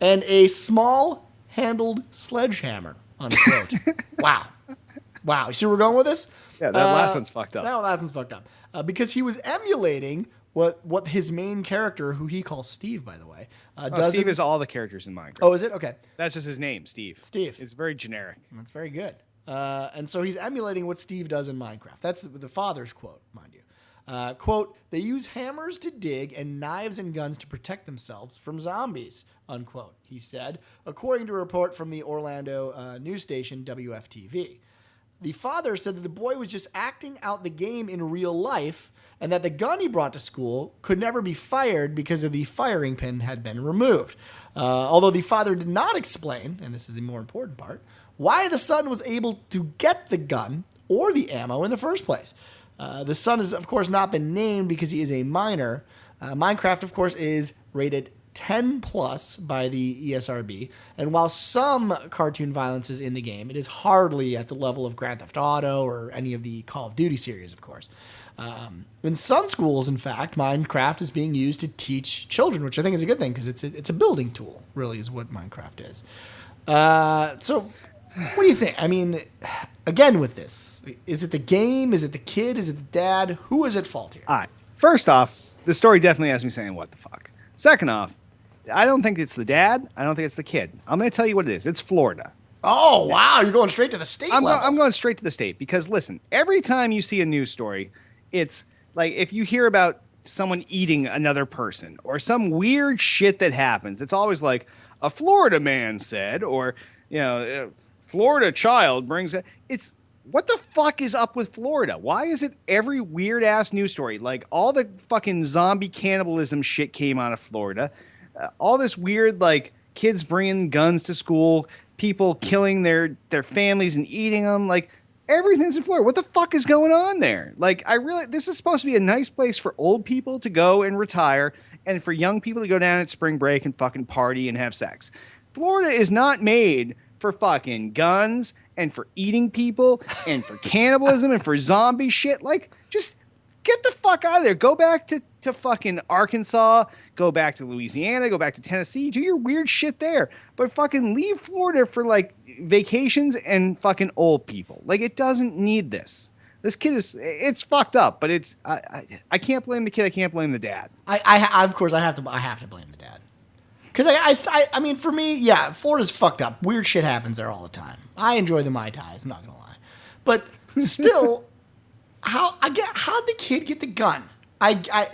and a small handled sledgehammer, unquote. Wow. You see where we're going with this? Yeah, that last one's fucked up. That last one's fucked up. Because he was emulating what his main character, who he calls Steve, by the way, does. Steve is all the characters in Minecraft. Oh, is it? Okay. That's just his name, Steve. Steve. It's very generic. That's very good. And so he's emulating what Steve does in Minecraft. That's the father's quote, mind you. Quote, they use hammers to dig and knives and guns to protect themselves from zombies, unquote, he said, according to a report from the Orlando news station WFTV. The father said that the boy was just acting out the game in real life and that the gun he brought to school could never be fired because of the firing pin had been removed. Although the father did not explain, and this is the more important part, why the son was able to get the gun or the ammo in the first place. The son has, of course, not been named because he is a minor. Minecraft, of course, is rated 10 plus by the ESRB. And while some cartoon violence is in the game, it is hardly at the level of Grand Theft Auto or any of the Call of Duty series, of course. In some schools, in fact, Minecraft is being used to teach children, which I think is a good thing because it's a building tool, really, is what Minecraft is. So what do you think? I mean, again with this, is it the game? Is it the kid? Is it the dad? Who is at fault here? All right. First off, the story definitely has me saying, what the fuck? Second off, I don't think it's the dad. I don't think it's the kid. I'm going to tell you what it is. It's Florida. Oh, wow. You're going straight to the state level. I'm going straight to the state because, listen, every time you see a news story, it's like if you hear about someone eating another person or some weird shit that happens, it's always like a Florida man said, or, Florida child brings it. It's what the fuck is up with Florida? Why is it every weird ass news story? Like all the fucking zombie cannibalism shit came out of Florida. All this weird, like, kids bringing guns to school, people killing their families and eating them. Like, everything's in Florida. What the fuck is going on there? Like, this is supposed to be a nice place for old people to go and retire, and for young people to go down at spring break and fucking party and have sex. Florida is not made for fucking guns and for eating people and for cannibalism and for zombie shit. Like, just get the fuck out of there. Go back to fucking Arkansas. Go back to Louisiana. Go back to Tennessee. Do your weird shit there. But fucking leave Florida for, like, vacations and fucking old people. Like, it doesn't need this. This kid it's fucked up, but I can't blame the kid. I can't blame the dad. Of course, I have to blame the dad. Because I mean, for me, yeah, Florida's fucked up. Weird shit happens there all the time. I enjoy the Mai Tais, I'm not gonna lie, but still, how'd the kid get the gun?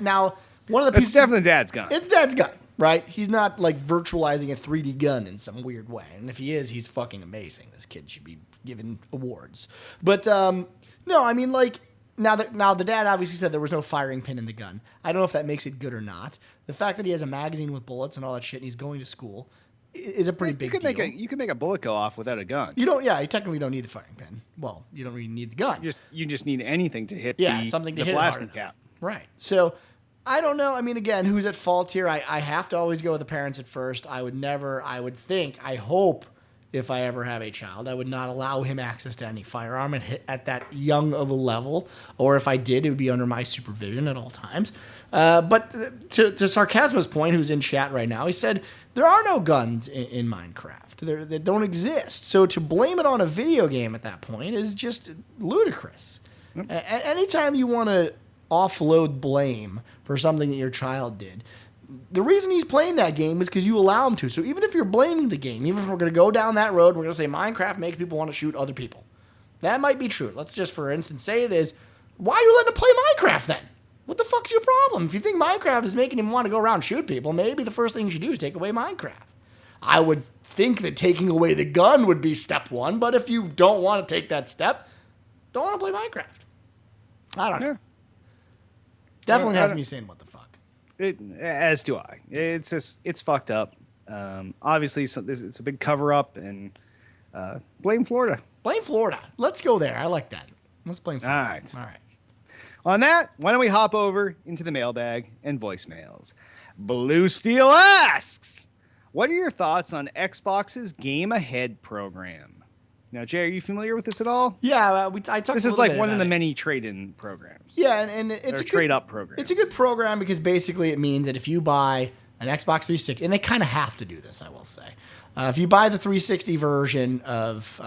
Now one of the pieces. It's definitely dad's gun. It's dad's gun, right? He's not like virtualizing a 3D gun in some weird way, and if he is, he's fucking amazing. This kid should be given awards. But no, I mean, like, now the dad obviously said there was no firing pin in the gun. I don't know if that makes it good or not. The fact that he has a magazine with bullets and all that shit, and he's going to school, is a pretty big deal. You could make a bullet go off without a gun. You technically don't need the firing pin. Well, you don't really need the gun. You just need anything to hit something to the hit blasting cap. Right. So I don't know. I mean, again, who's at fault here? I have to always go with the parents at first. I hope if I ever have a child, I would not allow him access to any firearm at that young of a level. Or if I did, it would be under my supervision at all times. But to Sarcasma's point, who's in chat right now, he said, there are no guns in Minecraft. They don't exist. So to blame it on a video game at that point is just ludicrous. Yep. Anytime you want to offload blame for something that your child did, the reason he's playing that game is because you allow him to. So even if you're blaming the game, even if we're going to go down that road, we're going to say Minecraft makes people want to shoot other people. That might be true. Let's just, for instance, say it is. Why are you letting him play Minecraft then? What the fuck's your problem? If you think Minecraft is making him want to go around and shoot people, maybe the first thing you should do is take away Minecraft. I would think that taking away the gun would be step one, but if you don't want to take that step, don't want to play Minecraft. I don't know. Yeah. Definitely has me saying, what the fuck? As do I. It's fucked up. Obviously, it's a big cover-up, and blame Florida. Blame Florida. Let's go there. I like that. Let's blame Florida. All right. On that, why don't we hop over into the mailbag and voicemails? Blue Steel asks, what are your thoughts on Xbox's Game Ahead program? Now, Jay, are you familiar with this at all? Yeah, I talked. This is like one of the many trade-in programs. Yeah, and it's a trade-up program. It's a good program because basically it means that if you buy an Xbox 360, and they kind of have to do this, I will say, if you buy the 360 version of,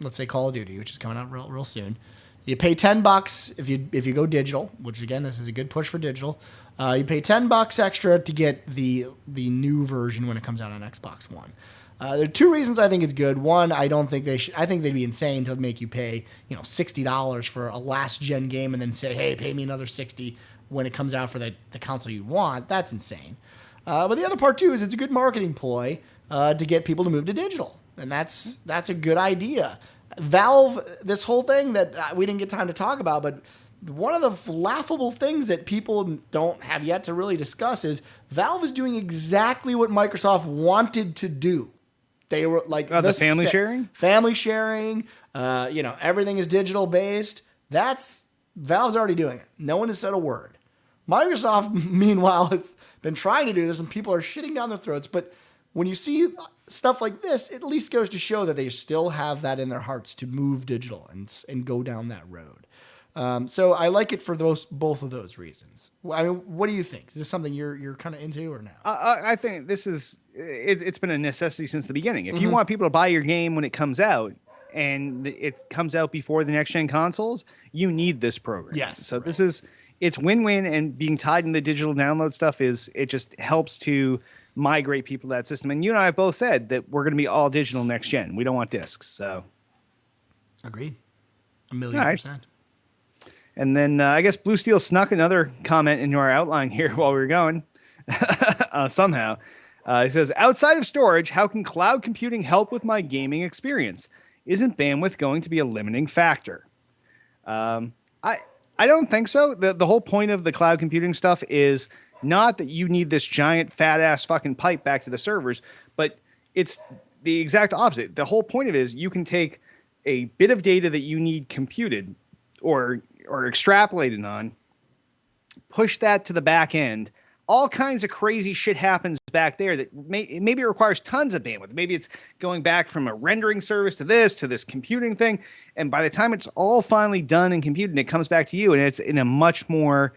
let's say, Call of Duty, which is coming out real soon, you pay $10 if you go digital, which again, this is a good push for digital. You pay $10 extra to get the new version when it comes out on Xbox One. There are two reasons I think it's good. One, I don't think I think they'd be insane to make you pay, $60 for a last gen game and then say, hey, pay me another $60 when it comes out for the console you want. That's insane. But the other part too is it's a good marketing ploy to get people to move to digital, and that's a good idea. Valve, this whole thing that we didn't get time to talk about, but one of the laughable things that people don't have yet to really discuss is Valve is doing exactly what Microsoft wanted to do. They were like the family sharing? Family sharing, everything is digital based. Valve's already doing it. No one has said a word. Microsoft, meanwhile, has been trying to do this and people are shitting down their throats. But when you see stuff like this, it at least goes to show that they still have that in their hearts to move digital and go down that road. So I like it for both of those reasons. I mean, what do you think? Is this something you're kind of into or no? I think this is it's been a necessity since the beginning. If you want people to buy your game when it comes out and it comes out before the next gen consoles, you need this program. Yes. So right. It's win-win, and being tied in the digital download stuff it just helps to migrate people to that system. And you and I have both said that we're going to be all digital next gen. We don't want discs. So agreed. 1,000,000%. And then I guess Blue Steel snuck another comment into our outline here while we were going. Somehow. He says, outside of storage, how can cloud computing help with my gaming experience? Isn't bandwidth going to be a limiting factor? I don't think so. The whole point of the cloud computing stuff is not that you need this giant fat ass fucking pipe back to the servers, but it's the exact opposite. The whole point of it is you can take a bit of data that you need computed or extrapolated on, push that to the back end. All kinds of crazy shit happens back there that maybe it requires tons of bandwidth. Maybe it's going back from a rendering service to this computing thing. And by the time it's all finally done and computed, it comes back to you, and it's in a much more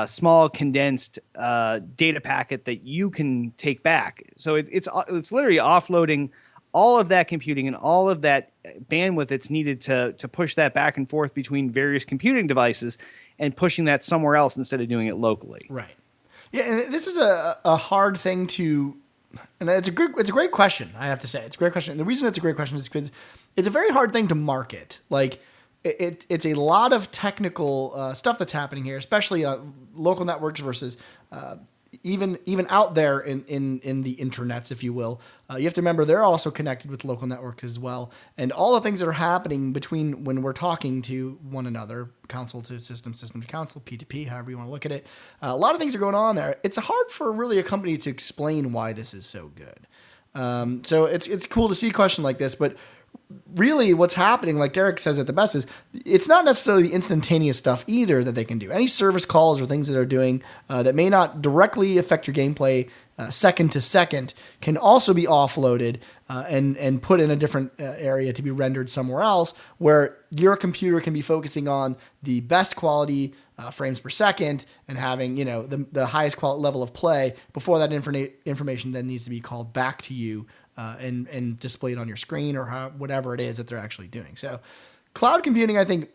small, condensed data packet that you can take back. So it's literally offloading all of that computing and all of that bandwidth that's needed to push that back and forth between various computing devices and pushing that somewhere else instead of doing it locally. Right. Yeah, and this is a hard thing to, and it's a great question. I have to say, it's a great question. And the reason it's a great question is because it's a very hard thing to market. Like it's a lot of technical stuff that's happening here, especially local networks versus even out there in the internets, if you will. You have to remember they're also connected with local networks as well, and all the things that are happening between when we're talking to one another, console to system, system to console, P2P, however you want to look at it. A lot of things are going on there. It's hard for really a company to explain why this is so good. So it's cool to see a question like this, but really what's happening, like Derek says it the best, is it's not necessarily instantaneous stuff either that they can do. Any service calls or things that they're doing that may not directly affect your gameplay second to second can also be offloaded and put in a different area to be rendered somewhere else, where your computer can be focusing on the best quality frames per second and having the highest quality level of play before that information then needs to be called back to you and displayed on your screen or whatever it is that they're actually doing. So cloud computing, I think,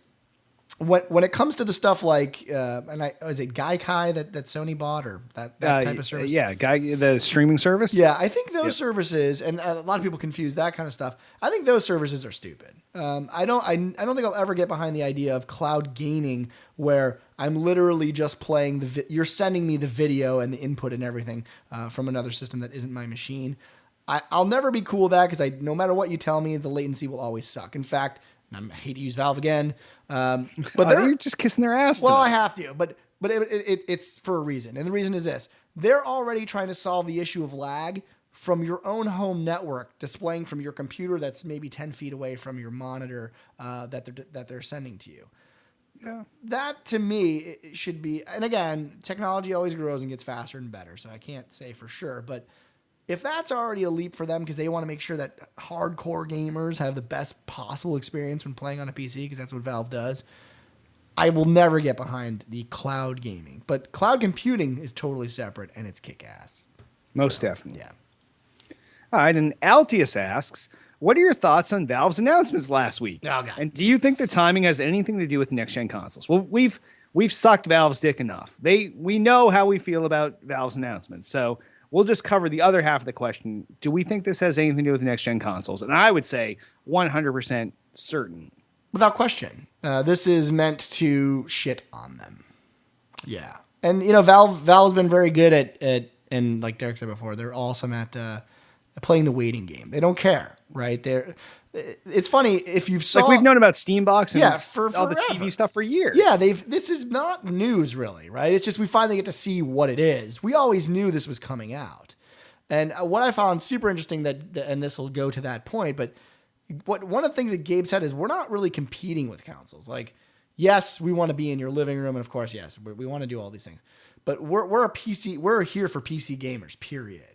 when it comes to the stuff like, is it Gaikai that Sony bought, or that type of service? Yeah, the streaming service. Yeah, I think those services, and a lot of people confuse that kind of stuff. I think those services are stupid. I don't think I'll ever get behind the idea of cloud gaming where I'm literally just playing you're sending me the video and the input and everything from another system that isn't my machine. I'll never be cool with that because no matter what you tell me, the latency will always suck. In fact, and I hate to use Valve again, but you're just kissing their ass. Well, I have to, but it's for a reason, and the reason is this: they're already trying to solve the issue of lag from your own home network, displaying from your computer that's maybe 10 feet away from your monitor that they're sending to you. Yeah. That to me it should be, and again, technology always grows and gets faster and better, so I can't say for sure, but if that's already a leap for them because they want to make sure that hardcore gamers have the best possible experience when playing on a PC, because that's what Valve does, I will never get behind the cloud gaming. But cloud computing is totally separate, and it's kick-ass. Most definitely. Yeah. All right, and Altius asks, what are your thoughts on Valve's announcements last week? Oh, God. And do you think the timing has anything to do with next-gen consoles? Well, we've sucked Valve's dick enough. We know how we feel about Valve's announcements, so we'll just cover the other half of the question. Do we think this has anything to do with next-gen consoles? And I would say 100% certain. Without question. This is meant to shit on them. Yeah. And, Valve's been very good at, and like Derek said before, they're awesome at playing the waiting game. They don't care, right? It's funny if you've saw, like we've known about Steambox and for all the TV stuff for years. Yeah, this is not news really, right? It's just we finally get to see what it is. We always knew this was coming out, and what I found super interesting and this will go to that point, but one of the things that Gabe said is we're not really competing with consoles. Like, yes, we want to be in your living room, and of course, yes, we want to do all these things, but we're a PC. We're here for PC gamers. Period.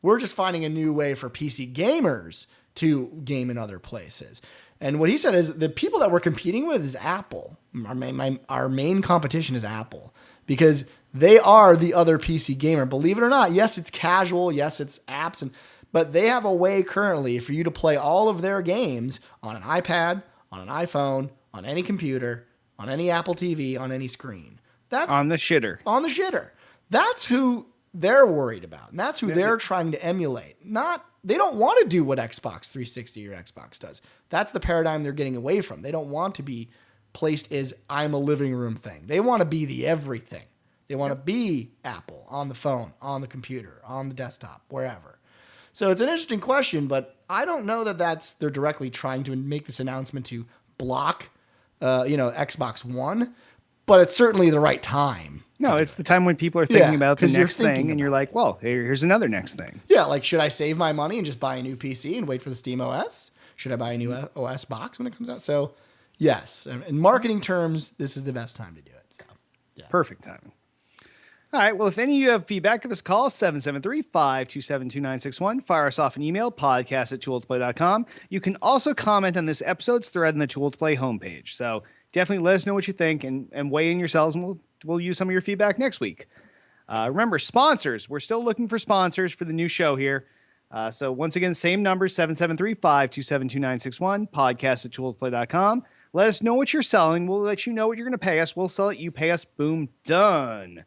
We're just finding a new way for PC gamers to game in other places. And what he said is the people that we're competing with is Apple. Our main competition is Apple because they are the other PC gamer. Believe it or not, yes, it's casual. Yes, it's apps, but they have a way currently for you to play all of their games on an iPad, on an iPhone, on any computer, on any Apple TV, on any screen. That's on the shitter. On the shitter. That's who they're worried about. And that's who they're trying to emulate. They don't want to do what Xbox 360 or Xbox does. That's the paradigm they're getting away from. They don't want to be placed as I'm a living room thing. They want to be the everything. They want to be Apple on the phone, on the computer, on the desktop, wherever. So it's an interesting question, but I don't know that they're directly trying to make this announcement to block, Xbox One. but it's certainly the right time. No, it's the time when people are thinking Yeah, about the 'cause you're next thing, thinking and you're about like, well, here's another next thing. Yeah, like, should I save my money and just buy a new PC and wait for the Steam OS? Should I buy a new OS box when it comes out? So, yes, in marketing terms, this is the best time to do it. So, yeah. Perfect timing. All right. Well, if any of you have feedback, give us a call, 773-527-2961. Fire us off an email, podcast@tooltoplay.com. You can also comment on this episode's thread in the Tool to Play homepage. So definitely let us know what you think and weigh in yourselves, and we'll use some of your feedback next week. Remember, sponsors. We're still looking for sponsors for the new show here. So once again, same number, 773-527-2961, podcast@tooltoplay.com. Let us know what you're selling. We'll let you know what you're going to pay us. We'll sell it. You pay us. Boom. Done.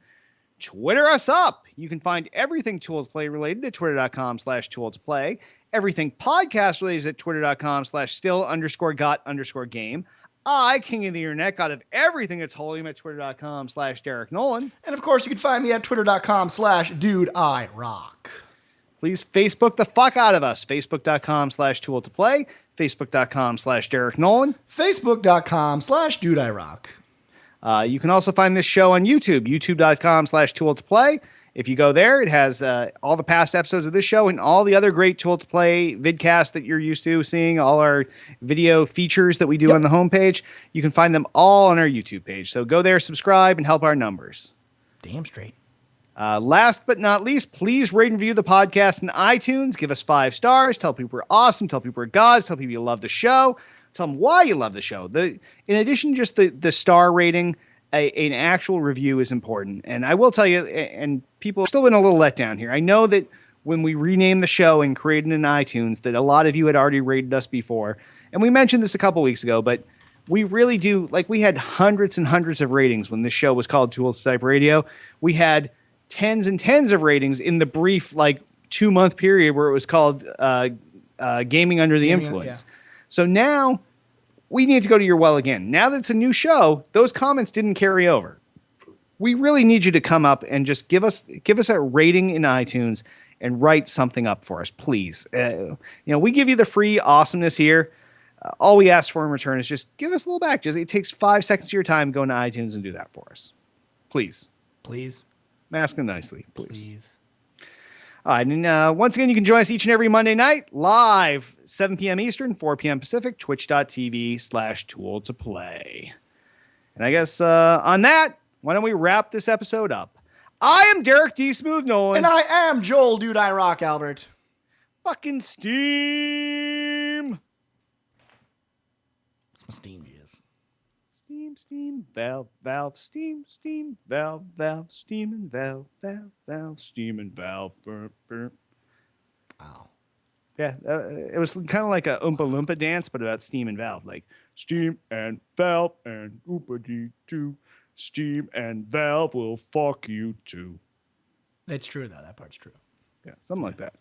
Twitter us up. You can find everything Tool to Play related at twitter.com/Tool to Play. Everything podcast related at twitter.com/still_got_game. I, king of the internet, got of everything that's holy at twitter.com/Derek Nolan. And of course, you can find me at twitter.com/DudeIRock. Please Facebook the fuck out of us. Facebook.com/Tool to Play. Facebook.com/Derek Nolan. Facebook.com/DudeIRock. You can also find this show on YouTube, youtube.com/Tool to Play. If you go there, it has all the past episodes of this show and all the other great Tool to Play vidcasts that you're used to seeing, all our video features that we do on the homepage. You can find them all on our YouTube page. So go there, subscribe, and help our numbers. Damn straight. Last but not least, please rate and review the podcast in iTunes. Give us 5 stars. Tell people we're awesome. Tell people we're gods. Tell people you love the show. Tell them why you love the show. In addition to just the star rating, an actual review is important. And I will tell you, and people have still been a little let down here. I know that when we renamed the show and created an iTunes, that a lot of you had already rated us before. And we mentioned this a couple weeks ago, but we really do, like, we had hundreds and hundreds of ratings when this show was called Tools Type Radio. We had tens and tens of ratings in the brief, 2-month period where it was called Gaming Under the Influence. Yeah. So now we need to go to your well again. Now that it's a new show, those comments didn't carry over. We really need you to come up and just give us a rating in iTunes and write something up for us, please. We give you the free awesomeness here. All we ask for in return is just give us a little back. It takes 5 seconds of your time going to iTunes and do that for us. Please. Please. I'm asking nicely, please. Please. All right, and once again, you can join us each and every Monday night, live, 7 p.m. Eastern, 4 p.m. Pacific, twitch.tv/Tool to Play. And I guess on that, why don't we wrap this episode up? I am Derek D. Smooth Nolan. And I am Joel Dude I Rock, Albert. Fucking Steam. What's my Steam jizz? Steam, valve, steam, valve, steam and valve, steam and valve. Burp, burp. Wow. Yeah, it was kind of like a Oompa Loompa dance, but about steam and valve. Like steam and valve and Oompa Dee Doo. Steam and valve will fuck you too. It's true, though. That part's true. Yeah, something like that.